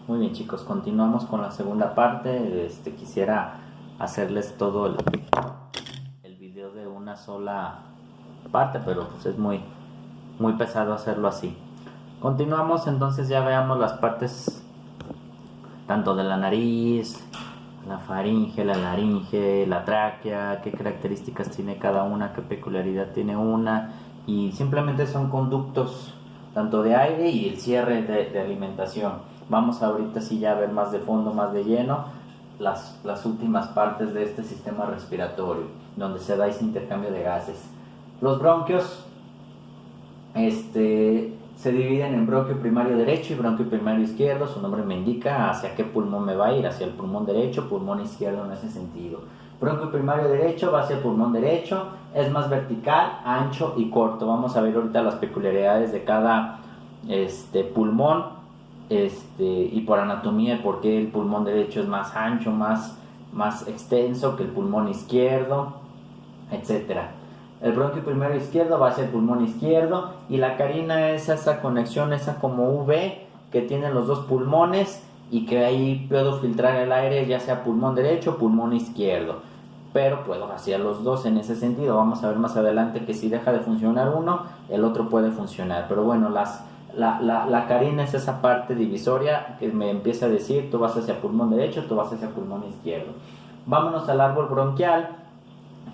Muy bien, chicos, continuamos con la segunda parte. Quisiera hacerles todo el video de una sola parte, pero pues es muy pesado hacerlo así. Continuamos, entonces ya veamos las partes tanto de la nariz, la faringe, la laringe, la tráquea, qué características tiene cada una, qué peculiaridad tiene una, y simplemente son conductos tanto de aire y el cierre de alimentación. Vamos ahorita sí ya a ver más de fondo, más de lleno, las últimas partes de este sistema respiratorio, donde se da ese intercambio de gases. Los bronquios se dividen en bronquio primario derecho y bronquio primario izquierdo. Su nombre me indica hacia qué pulmón me va a ir, hacia el pulmón derecho, pulmón izquierdo en ese sentido. Bronquio primario derecho va hacia el pulmón derecho, es más vertical, ancho y corto. Vamos a ver ahorita las peculiaridades de cada pulmón, y por anatomía por qué el pulmón derecho es más ancho, más extenso que el pulmón izquierdo, etcétera. El bronquio primero izquierdo va hacia el pulmón izquierdo y la carina es esa conexión, esa como V que tienen los dos pulmones y que ahí puedo filtrar el aire ya sea pulmón derecho o pulmón izquierdo, pero puedo hacia los dos en ese sentido. Vamos a ver más adelante que si deja de funcionar uno, el otro puede funcionar, pero bueno, la carina es esa parte divisoria que me empieza a decir tú vas hacia pulmón derecho, tú vas hacia pulmón izquierdo. Vámonos al árbol bronquial,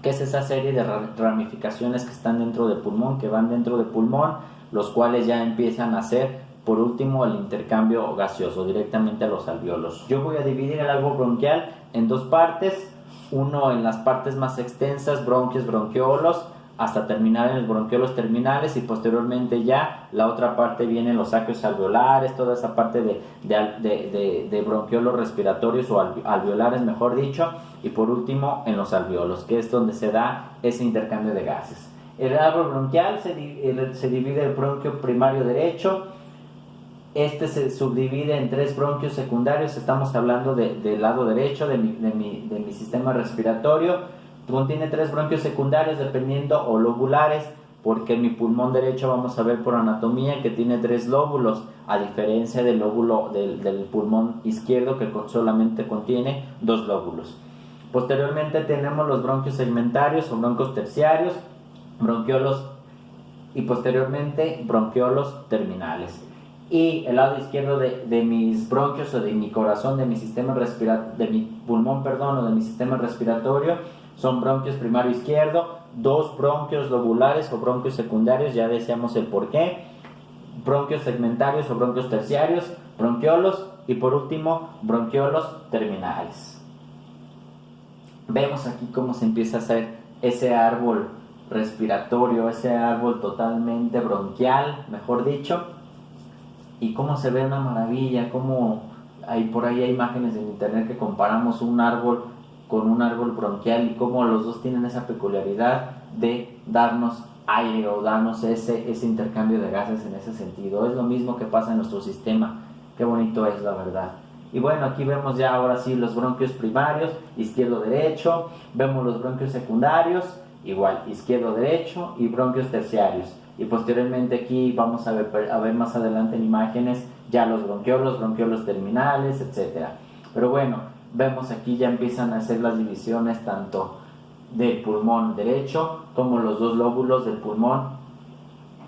que es esa serie de ramificaciones que están dentro del pulmón, que van dentro del pulmón, los cuales ya empiezan a hacer, por último, el intercambio gaseoso directamente a los alvéolos. Yo voy a dividir el árbol bronquial en dos partes, uno en las partes más extensas, bronquios, bronquiolos, hasta terminar en los bronquiolos terminales, y posteriormente ya la otra parte vienen los saquios alveolares, toda esa parte de bronquiolos respiratorios o alveolares, mejor dicho, y por último en los alvéolos, que es donde se da ese intercambio de gases. El árbol bronquial se divide el bronquio primario derecho. Se subdivide en tres bronquios secundarios. Estamos hablando del lado derecho de mi sistema respiratorio. Contiene tres bronquios secundarios dependiendo, o lobulares, porque en mi pulmón derecho vamos a ver por anatomía que tiene tres lóbulos, a diferencia del lóbulo del pulmón izquierdo que solamente contiene dos lóbulos. Posteriormente tenemos los bronquios segmentarios o bronquios terciarios, bronquiolos, y posteriormente bronquiolos terminales. Y el lado izquierdo de mis bronquios, o de mi corazón, de mi sistema de mi pulmón, o de mi sistema respiratorio, son bronquios primario izquierdo, dos bronquios lobulares o bronquios secundarios, ya decíamos el por qué, bronquios segmentarios o bronquios terciarios, bronquiolos, y por último bronquiolos terminales. Vemos aquí cómo se empieza a hacer ese árbol respiratorio, ese árbol totalmente bronquial, mejor dicho, y cómo se ve una maravilla, cómo por ahí hay imágenes en internet que comparamos un árbol con un árbol bronquial y cómo los dos tienen esa peculiaridad de darnos aire o darnos ese intercambio de gases en ese sentido. Es lo mismo que pasa en nuestro sistema. Qué bonito es, la verdad. Y bueno, aquí vemos ya ahora sí los bronquios primarios, izquierdo-derecho. Vemos los bronquios secundarios, igual, izquierdo-derecho, y bronquios terciarios. Y posteriormente aquí vamos a ver más adelante en imágenes ya los bronquiolos terminales, etc. Pero bueno, vemos aquí ya empiezan a hacer las divisiones tanto del pulmón derecho como los dos lóbulos del pulmón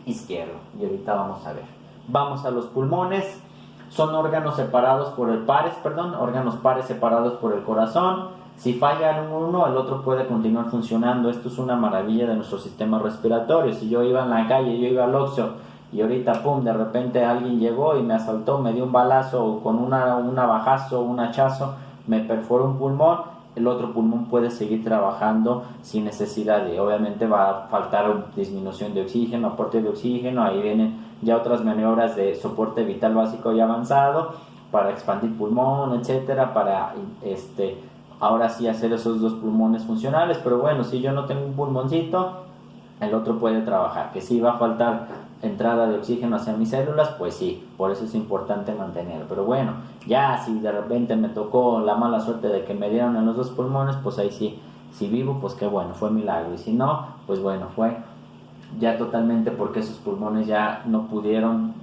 izquierdo. Y ahorita vamos a ver. Vamos a los pulmones. Son órganos órganos pares separados por el corazón. Si falla uno, el otro puede continuar funcionando. Esto es una maravilla de nuestro sistema respiratorio. Si yo iba en la calle, yo iba al Oxxo, y ahorita, pum, de repente alguien llegó y me asaltó, me dio un balazo, con un navajazo, un hachazo, me perforó un pulmón, el otro pulmón puede seguir trabajando sin necesidad de, obviamente va a faltar disminución de oxígeno, aporte de oxígeno, ahí vienen ya otras maniobras de soporte vital básico y avanzado para expandir pulmón, etcétera, para ahora sí hacer esos dos pulmones funcionales. Pero bueno, si yo no tengo un pulmoncito, el otro puede trabajar. Que si va a faltar entrada de oxígeno hacia mis células, pues sí, por eso es importante mantener. Pero bueno, ya si de repente me tocó la mala suerte de que me dieron en los dos pulmones, pues ahí sí, si vivo, pues qué bueno, fue milagro. Y si no, pues bueno, fue ya totalmente porque esos pulmones ya no pudieron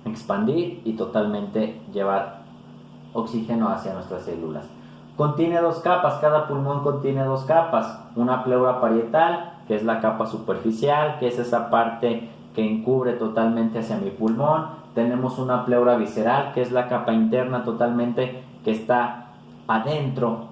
expandir y totalmente llevar oxígeno hacia nuestras células. Contiene dos capas, cada pulmón contiene dos capas, una pleura parietal, que es la capa superficial, que es esa parte que encubre totalmente hacia mi pulmón. Tenemos una pleura visceral, que es la capa interna totalmente que está adentro,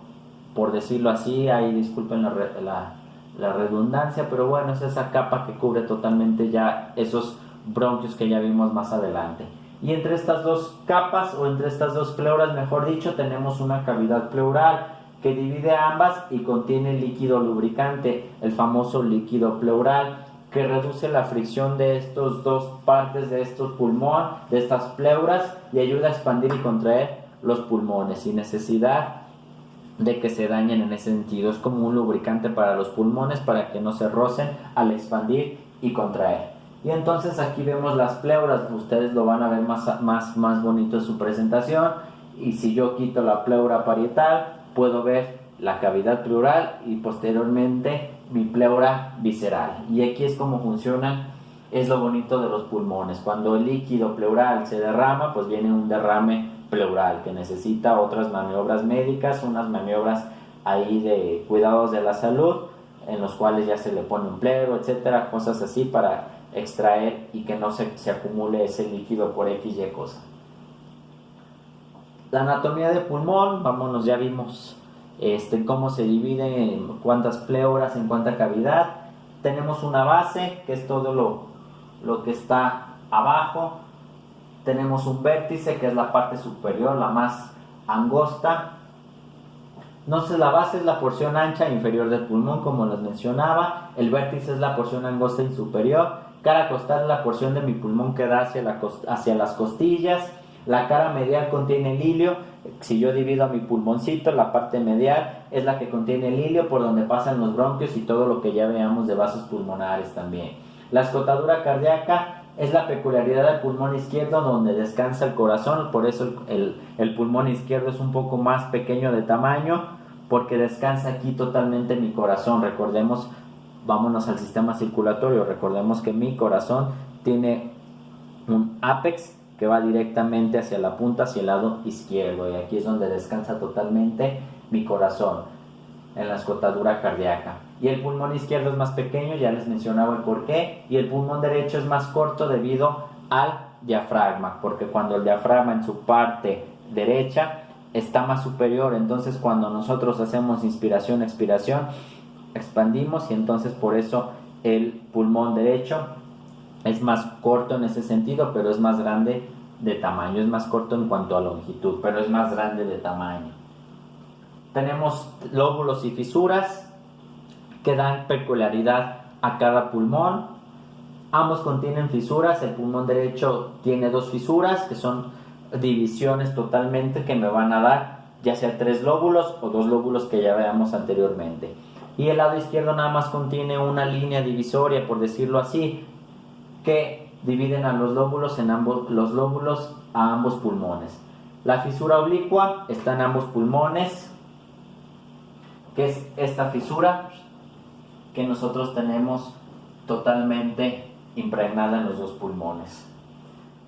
por decirlo así, ahí disculpen la redundancia, pero bueno, es esa capa que cubre totalmente ya esos bronquios que ya vimos más adelante. Y entre estas dos capas, o entre estas dos pleuras, mejor dicho, tenemos una cavidad pleural que divide ambas y contiene líquido lubricante, el famoso líquido pleural, que reduce la fricción de estas dos partes de estos pulmones, de estas pleuras, y ayuda a expandir y contraer los pulmones sin necesidad de que se dañen en ese sentido. Es como un lubricante para los pulmones para que no se rocen al expandir y contraer. Y entonces aquí vemos las pleuras, ustedes lo van a ver más bonito en su presentación. Y si yo quito la pleura parietal, puedo ver la cavidad pleural y posteriormente mi pleura visceral. Y aquí es como funcionan, es lo bonito de los pulmones. Cuando el líquido pleural se derrama, pues viene un derrame pleural que necesita otras maniobras médicas, unas maniobras ahí de cuidados de la salud, en los cuales ya se le pone un pleuro, etcétera, cosas así para extraer y que no se acumule ese líquido por X y cosa. La anatomía del pulmón, vámonos, ya vimos cómo se divide, en cuántas pleuras, en cuánta cavidad. Tenemos una base, que es todo lo que está abajo. Tenemos un vértice, que es la parte superior, la más angosta. Entonces la base es la porción ancha inferior del pulmón, como les mencionaba. El vértice es la porción angosta y superior. Cara costal es la porción de mi pulmón que da hacia las costillas. La cara medial contiene el ilio. Si yo divido a mi pulmoncito, la parte medial es la que contiene el ilio, por donde pasan los bronquios y todo lo que ya veamos de vasos pulmonares también. La escotadura cardíaca es la peculiaridad del pulmón izquierdo, donde descansa el corazón. Por eso el pulmón izquierdo es un poco más pequeño de tamaño, porque descansa aquí totalmente mi corazón. Recordemos, vámonos al sistema circulatorio, recordemos que mi corazón tiene un ápex que va directamente hacia la punta, hacia el lado izquierdo, y aquí es donde descansa totalmente mi corazón, en la escotadura cardíaca. Y el pulmón izquierdo es más pequeño, ya les mencionaba el porqué, y el pulmón derecho es más corto debido al diafragma, porque cuando el diafragma en su parte derecha está más superior, entonces cuando nosotros hacemos inspiración, expiración, expandimos, y entonces por eso el pulmón derecho es más corto en ese sentido, pero es más grande de tamaño. Es más corto en cuanto a longitud, pero es más grande de tamaño. Tenemos lóbulos y fisuras que dan peculiaridad a cada pulmón. Ambos contienen fisuras. El pulmón derecho tiene dos fisuras, que son divisiones totalmente, que me van a dar ya sea 3 lóbulos o 2 lóbulos que ya veamos anteriormente. Y el lado izquierdo nada más contiene una línea divisoria, por decirlo así, que dividen a los lóbulos a ambos pulmones. La fisura oblicua está en ambos pulmones, que es esta fisura que nosotros tenemos totalmente impregnada en los dos pulmones.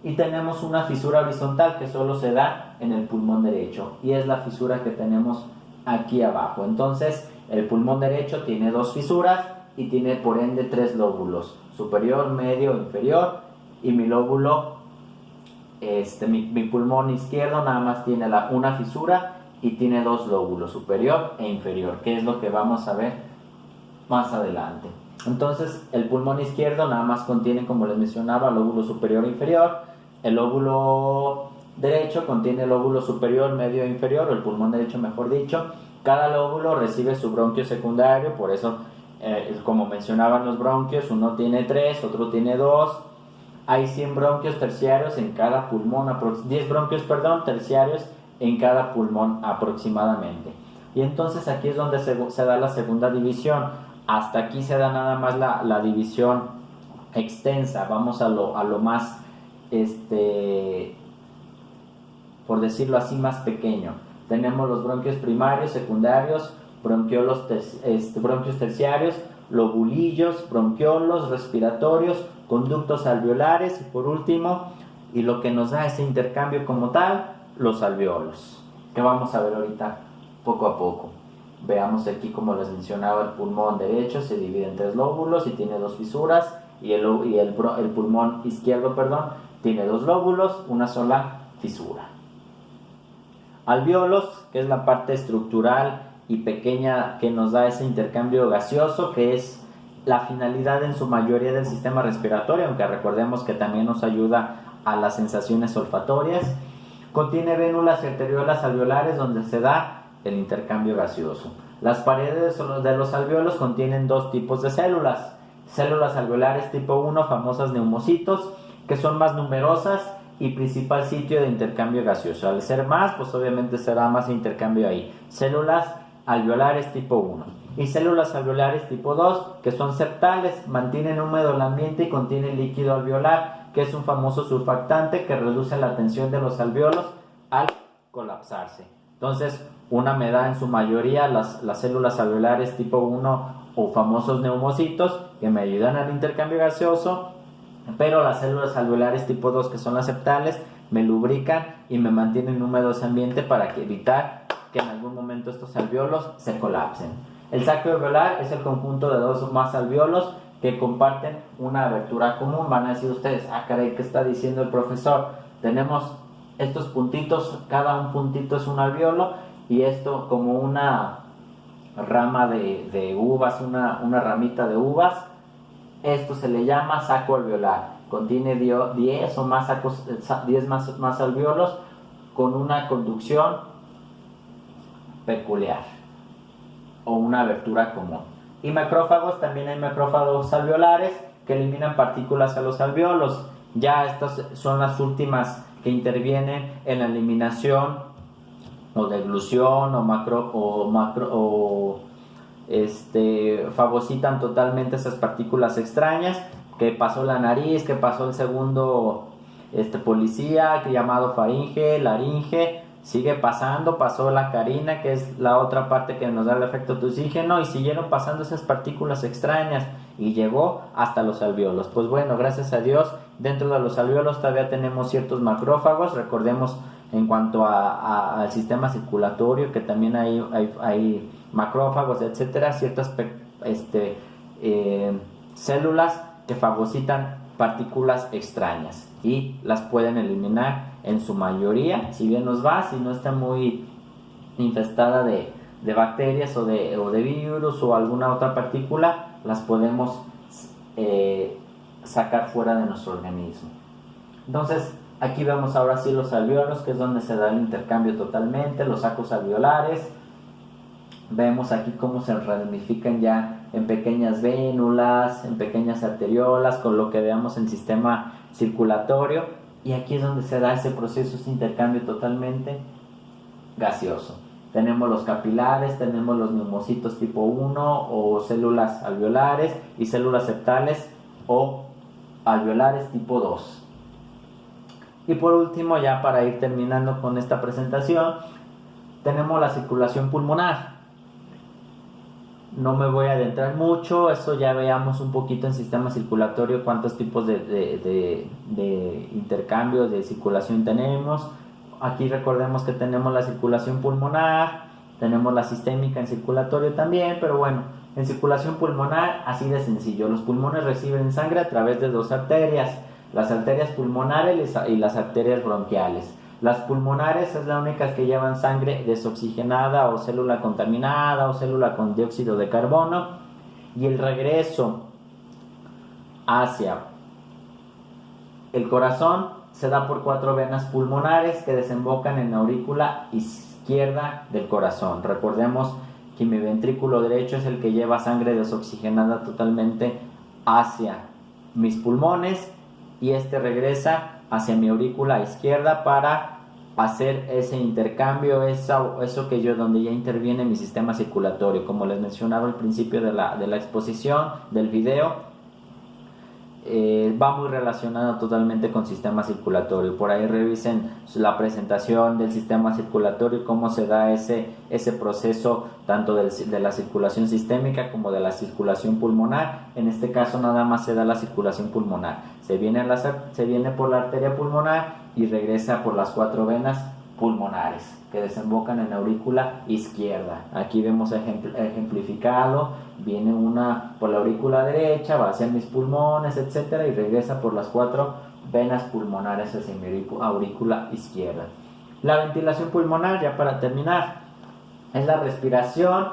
Y tenemos una fisura horizontal que solo se da en el pulmón derecho, y es la fisura que tenemos aquí abajo. Entonces el pulmón derecho tiene 2 fisuras y tiene por ende 3 lóbulos, superior, medio, inferior, y mi lóbulo, mi pulmón izquierdo nada más tiene una fisura y tiene 2 lóbulos, superior e inferior, que es lo que vamos a ver más adelante. Entonces el pulmón izquierdo nada más contiene, como les mencionaba, lóbulo superior e inferior. El lóbulo derecho contiene lóbulo superior, medio e inferior, o el pulmón derecho mejor dicho. Cada lóbulo recibe su bronquio secundario, por eso como mencionaban los bronquios, uno tiene 3, otro tiene 2. Hay 100 bronquios terciarios en cada pulmón, 10 bronquios, terciarios en cada pulmón aproximadamente. Y entonces aquí es donde se da la segunda división. Hasta aquí se da nada más la división extensa. Vamos a lo más, por decirlo así, más pequeño. Tenemos los bronquios primarios, secundarios, bronquiolos bronquios terciarios, lobulillos, bronquiolos, respiratorios, conductos alveolares y por último, y lo que nos da ese intercambio como tal, los alveolos. que vamos a ver ahorita poco a poco. Veamos aquí, como les mencionaba, el pulmón derecho se divide en 3 lóbulos y tiene 2 fisuras, y el pulmón izquierdo, tiene 2 lóbulos, una sola fisura. Alvéolos, que es la parte estructural y pequeña que nos da ese intercambio gaseoso, que es la finalidad en su mayoría del sistema respiratorio, aunque recordemos que también nos ayuda a las sensaciones olfatorias. Contiene vénulas y arteriolas alveolares donde se da el intercambio gaseoso. Las paredes de los alvéolos contienen 2 tipos de células. Células alveolares tipo 1, famosas neumocitos, que son más numerosas y principal sitio de intercambio gaseoso. Al ser más, pues obviamente será más intercambio ahí. Células alveolares tipo 1. Y células alveolares tipo 2, que son septales, mantienen húmedo el ambiente y contienen líquido alveolar, que es un famoso surfactante que reduce la tensión de los alvéolos al colapsarse. Entonces, una me da en su mayoría las células alveolares tipo 1 o famosos neumocitos, que me ayudan al intercambio gaseoso, pero las células alveolares tipo 2, que son las septales, me lubrican y me mantienen húmedo ese ambiente para evitar que en algún momento estos alvéolos se colapsen. El saco alveolar es el conjunto de 2 o más alvéolos que comparten una abertura común. Van a decir ustedes, caray, ¿qué está diciendo el profesor? Tenemos estos puntitos, cada un puntito es un alvéolo, y esto como una rama de uvas, una ramita de uvas, esto se le llama saco alveolar. Contiene 10 o más sacos, 10 más alvéolos con una conducción peculiar o una abertura común. Y macrófagos, también hay macrófagos alveolares que eliminan partículas a los alvéolos. Ya estas son las últimas que intervienen en la eliminación o deglución fagocitan totalmente esas partículas extrañas. Que pasó la nariz, que pasó el segundo policía, que llamado faringe, laringe, sigue pasando, pasó la carina, que es la otra parte que nos da el efecto de oxígeno, y siguieron pasando esas partículas extrañas y llegó hasta los alvéolos. Pues bueno, gracias a Dios, dentro de los alvéolos todavía tenemos ciertos macrófagos. Recordemos en cuanto al sistema circulatorio que también hay macrófagos, etcétera, ciertas células que fagocitan partículas extrañas y las pueden eliminar en su mayoría, si bien nos va, si no está muy infestada de bacterias o de virus o alguna otra partícula, las podemos sacar fuera de nuestro organismo. Entonces, aquí vemos ahora sí los alvéolos, que es donde se da el intercambio totalmente, los sacos alveolares. Vemos aquí cómo se ramifican ya en pequeñas vénulas, en pequeñas arteriolas, con lo que veamos en el sistema circulatorio, y aquí es donde se da ese proceso, ese intercambio totalmente gaseoso. Tenemos los capilares, tenemos los neumocitos tipo 1 o células alveolares, y células septales o alveolares tipo 2. Y por último, ya para ir terminando con esta presentación, tenemos la circulación pulmonar. No me voy a adentrar mucho, eso ya veamos un poquito en sistema circulatorio cuántos tipos de intercambios de circulación tenemos. Aquí recordemos que tenemos la circulación pulmonar, tenemos la sistémica en circulatorio también, pero bueno, en circulación pulmonar así de sencillo. Los pulmones reciben sangre a través de 2 arterias, las arterias pulmonares y las arterias bronquiales. Las pulmonares es la única que llevan sangre desoxigenada o célula contaminada o célula con dióxido de carbono, y el regreso hacia el corazón se da por 4 venas pulmonares que desembocan en la aurícula izquierda del corazón. Recordemos que mi ventrículo derecho es el que lleva sangre desoxigenada totalmente hacia mis pulmones, y regresa hacia mi aurícula izquierda para hacer ese intercambio, eso que donde ya interviene mi sistema circulatorio. Como les mencionaba al principio de la exposición del video, va muy relacionado totalmente con sistema circulatorio. Por ahí revisen la presentación del sistema circulatorio, cómo se da ese proceso tanto de la circulación sistémica como de la circulación pulmonar. En este caso nada más se da la circulación pulmonar, se viene por la arteria pulmonar y regresa por las 4 venas pulmonares que desembocan en la aurícula izquierda. Aquí vemos ejemplificado, viene una por la aurícula derecha, va hacia mis pulmones, etcétera, y regresa por las 4 venas pulmonares hacia mi aurícula izquierda. La ventilación pulmonar, ya para terminar, es la respiración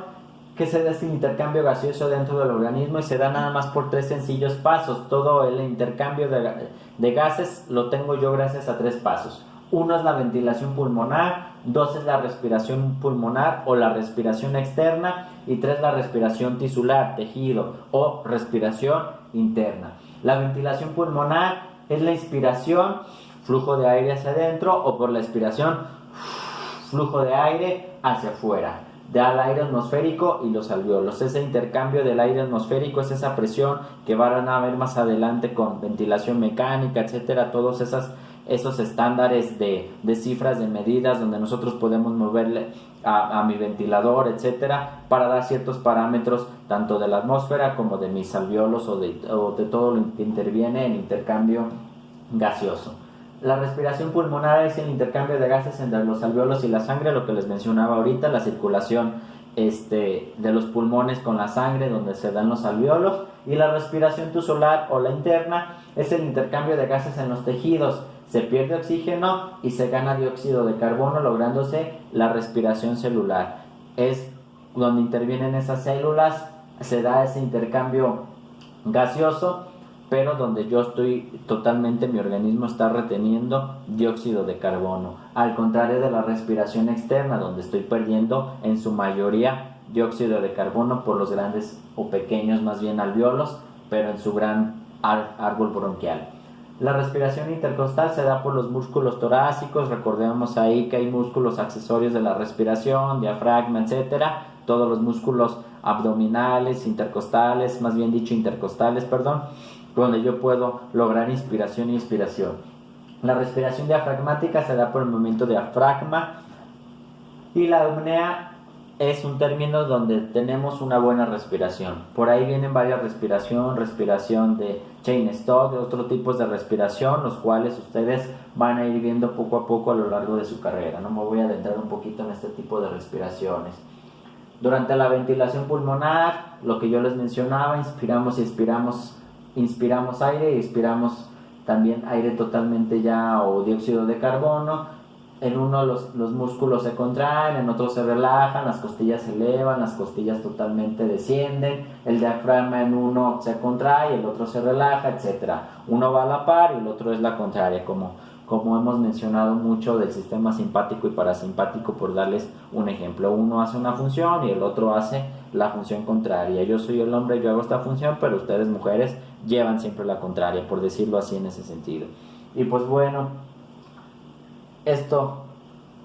que se da este intercambio gaseoso dentro del organismo y se da nada más por 3 sencillos pasos. Todo el intercambio de gases lo tengo yo gracias a 3 pasos. 1 es la ventilación pulmonar, 2 es la respiración pulmonar o la respiración externa y 3 la respiración tisular, tejido o respiración interna. La ventilación pulmonar es la inspiración, flujo de aire hacia adentro, o por la expiración, flujo de aire hacia afuera. Da el aire atmosférico y los alvéolos. Ese intercambio del aire atmosférico es esa presión que van a ver más adelante con ventilación mecánica, etcétera, todos esos estándares de cifras, de medidas, donde nosotros podemos moverle a mi ventilador, etcétera, para dar ciertos parámetros tanto de la atmósfera como de mis alvéolos o de todo lo que interviene en intercambio gaseoso. La respiración pulmonar es el intercambio de gases entre los alvéolos y la sangre, lo que les mencionaba ahorita, la circulación de los pulmones con la sangre donde se dan los alvéolos. Y la respiración tisular o la interna es el intercambio de gases en los tejidos. Se pierde oxígeno y se gana dióxido de carbono, lográndose la respiración celular. Es donde intervienen esas células, se da ese intercambio gaseoso, pero donde yo estoy totalmente, mi organismo está reteniendo dióxido de carbono, al contrario de la respiración externa, donde estoy perdiendo en su mayoría dióxido de carbono por los grandes o pequeños, más bien alvéolos, pero en su gran árbol bronquial. La respiración intercostal se da por los músculos torácicos. Recordemos ahí que hay músculos accesorios de la respiración, diafragma, etcétera, todos los músculos abdominales, intercostales, más bien dicho intercostales, donde yo puedo lograr inspiración e inspiración. La respiración diafragmática se da por el movimiento diafragma, y la apnea es un término donde tenemos una buena respiración. Por ahí vienen varias respiración de Cheyne-Stokes, de otros tipos de respiración, los cuales ustedes van a ir viendo poco a poco a lo largo de su carrera. No me voy a adentrar un poquito en este tipo de respiraciones. Durante la ventilación pulmonar, lo que yo les mencionaba, inspiramos y inspiramos aire y expiramos también aire totalmente ya, o dióxido de carbono. En uno los músculos se contraen, en otro se relajan, las costillas se elevan, las costillas totalmente descienden, el diafragma en uno se contrae, el otro se relaja, etc. Uno va a la par y el otro es la contraria, como hemos mencionado mucho del sistema simpático y parasimpático, por darles un ejemplo. Uno hace una función y el otro hace la función contraria. Yo soy el hombre, yo hago esta función, pero ustedes, mujeres, llevan siempre la contraria, por decirlo así en ese sentido. Y pues bueno, esto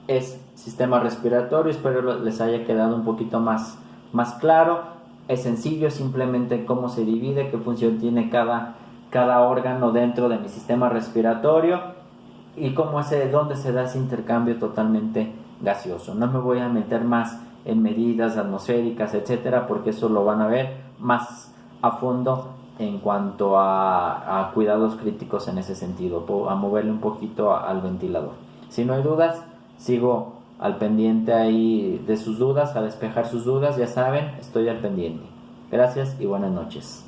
es sistema respiratorio. Espero les haya quedado un poquito más claro. Es sencillo, simplemente cómo se divide, qué función tiene cada órgano dentro de mi sistema respiratorio y dónde se da ese intercambio totalmente gaseoso. No me voy a meter más en medidas atmosféricas, etcétera, porque eso lo van a ver más a fondo en cuanto a cuidados críticos en ese sentido, a moverle un poquito al ventilador. Si no hay dudas, sigo al pendiente ahí de sus dudas, a despejar sus dudas, ya saben, estoy al pendiente. Gracias y buenas noches.